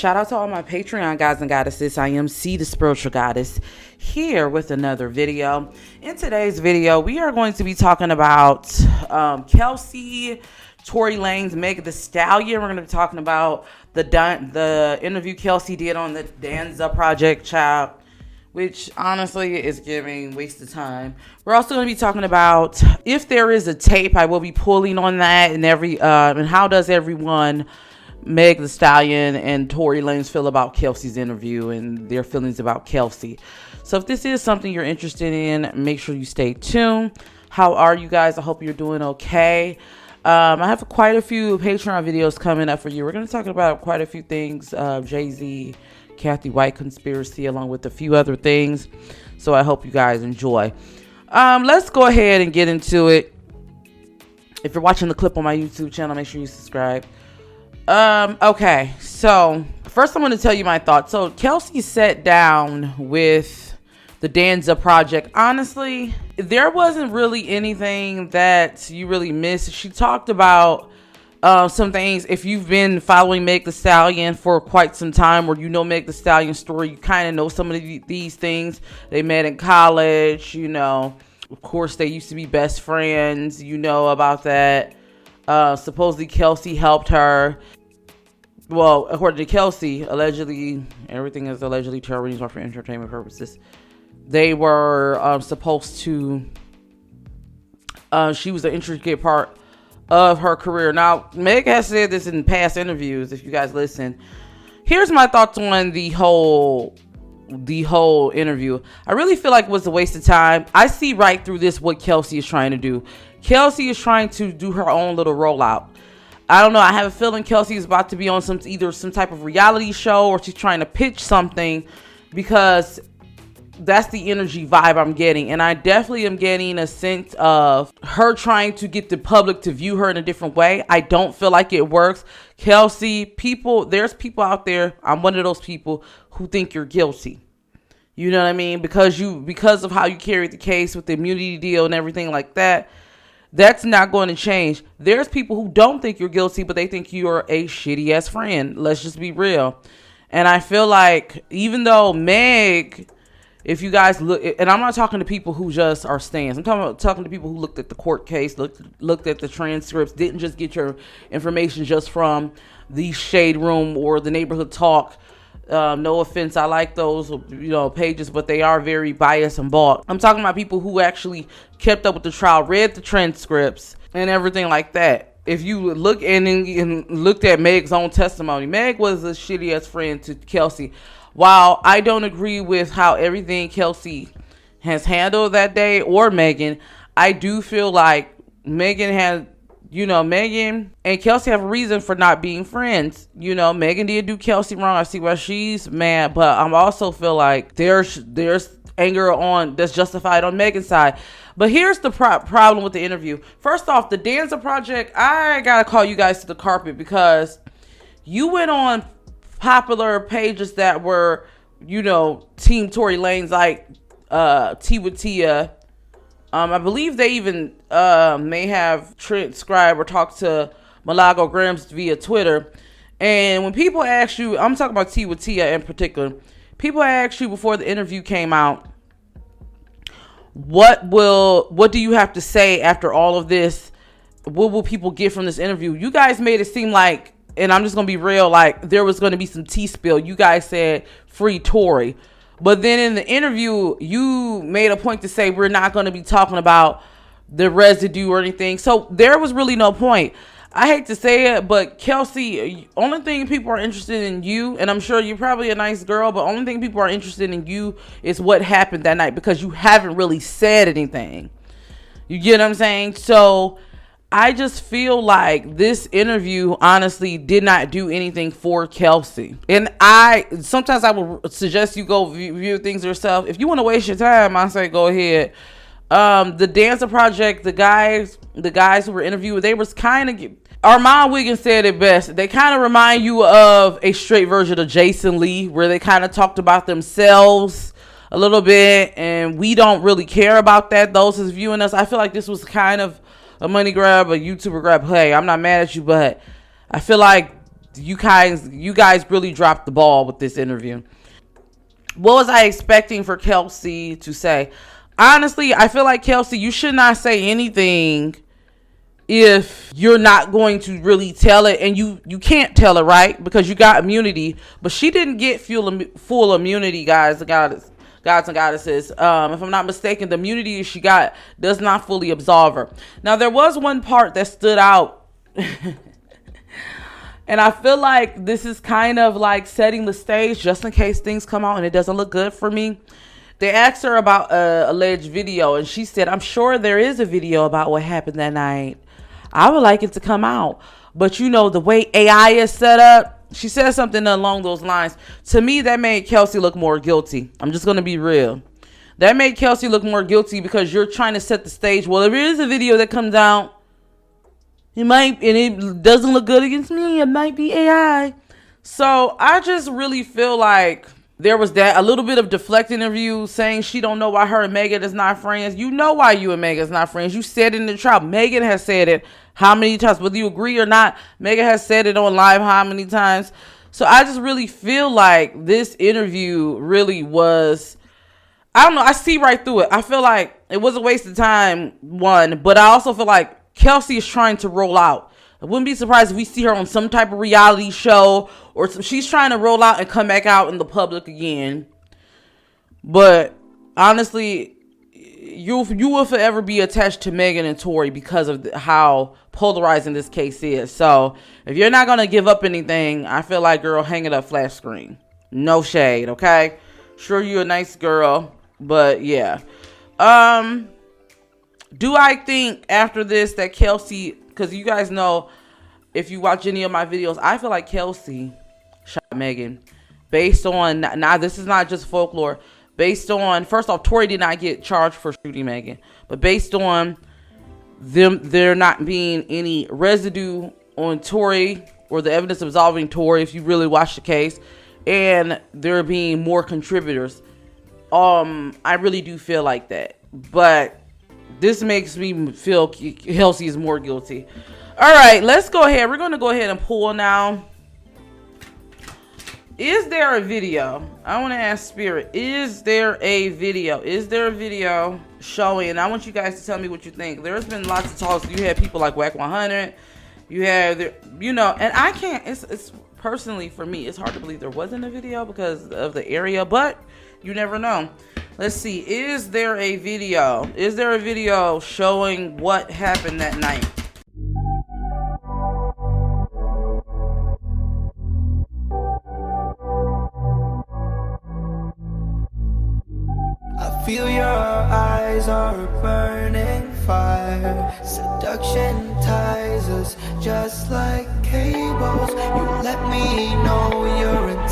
Shout out to all my Patreon guys and goddesses. I am C, the spiritual goddess, here with another video. In today's video, we are going to be talking about Kelsey Tory Lanez, Meg the Stallion. We're going to be talking about the interview Kelsey did on the Danza Project, child, which honestly is giving waste of time. We're also going to be talking about if there is a tape. I will be pulling on that, and and how does everyone, Meg the Stallion and Tory Lanez, feel about Kelsey's interview and their feelings about Kelsey. So if this is something you're interested in, make sure you stay tuned. How are you guys? I hope you're doing okay. I have quite a few Patreon videos coming up for you. We're going to talk about quite a few things. Jay-Z, Kathy White conspiracy, along with a few other things. So I hope you guys enjoy. Let's go ahead and get into it. If you're watching the clip on my YouTube channel, make sure you subscribe. Okay, so first I'm going to tell you my thoughts. So Kelsey sat down with the Danza Project. Honestly, there wasn't really anything that you really missed. She talked about some things. If you've been following Meg the Stallion for quite some time, or you know Meg the Stallion's story, you kind of know some of these things. They met in college, you know. Of course, they used to be best friends. You know about that. Supposedly Kelsey helped her. Well, according to Kelsey, allegedly, everything is allegedly terrorism for entertainment purposes. They were supposed to, she was an intricate part of her career. Now, Meg has said this in past interviews, if you guys listen. Here's my thoughts on the whole interview. I really feel like it was a waste of time. I see right through this what Kelsey is trying to do. Kelsey is trying to do her own little rollout. I don't know. I have a feeling Kelsey is about to be on either some type of reality show, or she's trying to pitch something, because that's the energy vibe I'm getting. And I definitely am getting a sense of her trying to get the public to view her in a different way. I don't feel like it works. Kelsey, there's people out there, I'm one of those people, who think you're guilty. You know what I mean? Because of how you carried the case with the immunity deal and everything like that. That's not going to change. There's people who don't think you're guilty, but they think you're a shitty ass friend. Let's just be real. And I feel like, even though Meg, if you guys look, and I'm not talking to people who just are stands. I'm talking to people who looked at the court case, looked at the transcripts, didn't just get your information just from the Shade Room or the Neighborhood Talk. No offense, I like those, pages, but they are very biased and bought. I'm talking about people who actually kept up with the trial, read the transcripts, and everything like that. If you look and looked at Meg's own testimony, Meg was a shitty ass friend to Kelsey. While I don't agree with how everything Kelsey has handled that day, or Megan, I do feel like Megan and Kelsey have a reason for not being friends. Megan did do Kelsey wrong. I see why she's mad, but I also feel like there's anger that's justified on Megan's side. But here's the problem with the interview. First off, the Danza Project, I gotta call you guys to the carpet, because you went on popular pages that were, Team Tory Lanez, like T with Tia. I believe they even may have transcribed or talked to Malago Grams via Twitter. And when people ask you, I'm talking about T with Tia in particular, people ask you before the interview came out, what do you have to say after all of this? What will people get from this interview? You guys made it seem like, and I'm just going to be real, like there was going to be some tea spill. You guys said free Tory. But then in the interview, you made a point to say we're not going to be talking about the residue or anything. So there was really no point. I hate to say it, but Kelsey, only thing people are interested in you, and I'm sure you're probably a nice girl, but only thing people are interested in you is what happened that night, because you haven't really said anything. You get what I'm saying? So I just feel like this interview honestly did not do anything for Kelsey. And sometimes I would suggest you go view things yourself. If you want to waste your time, I say go ahead. The Danza Project, the guys who were interviewed, they was kind of, Armand Wiggins said it best. They kind of remind you of a straight version of Jason Lee, where they kind of talked about themselves a little bit, and we don't really care about that. Those who's viewing us, I feel like this was kind of a money grab, a YouTuber grab. Hey, I'm not mad at you, but I feel like you guys really dropped the ball with this interview. What was I expecting for Kelsey to say? Honestly, I feel like, Kelsey, you should not say anything if you're not going to really tell it, and you can't tell it, right? Because you got immunity. But she didn't get full immunity, guys and goddesses. If I'm not mistaken, the immunity she got does not fully absolve her. Now, there was one part that stood out. And I feel like this is kind of like setting the stage just in case things come out and it doesn't look good for me. They asked her about alleged video, and she said, "I'm sure there is a video about what happened that night. I would like it to come out. But you know, the way AI is set up," she said something along those lines. To me, that made Kelsey look more guilty. I'm just going to be real. That made Kelsey look more guilty because you're trying to set the stage. Well, if there is a video that comes out, it might, and it doesn't look good against me, it might be AI. So I just really feel like there was that, a little bit of deflecting interview, saying she don't know why her and Megan is not friends. You know why you and Megan is not friends. You said it in the trial. Megan has said it how many times? Whether you agree or not, Megan has said it on live how many times? So I just really feel like this interview really was, I don't know, I see right through it. I feel like it was a waste of time, one, but I also feel like Kelsey is trying to roll out. I wouldn't be surprised if we see her on some type of reality show, or she's trying to roll out and come back out in the public again. But honestly, you will forever be attached to Megan and Tory because of how polarizing this case is. So if you're not going to give up anything, I feel like, girl, hang it up flat screen. No shade, okay? Sure, you're a nice girl, but yeah. Do I think after this that Kelsey, because you guys know, if you watch any of my videos, I feel like Kelsey shot Megan based on, now this is not just folklore, based on, first off, Tory did not get charged for shooting Megan, but based on there not being any residue on Tory, or the evidence absolving Tory, if you really watch the case, and there being more contributors, I really do feel like that. But this makes me feel Kelsey is more guilty. All right, let's go ahead. We're going to go ahead and pull now. Is there a video? I want to ask Spirit. Is there a video? Is there a video showing? And I want you guys to tell me what you think. There's been lots of talks. You had people like Whack 100. You have, you know, and I can't, it's personally for me, it's hard to believe there wasn't a video because of the area, but you never know. Let's see. Is there a video? Is there a video showing what happened that night? I feel your eyes are a burning fire. Seduction ties us just like cables. You let me know you're in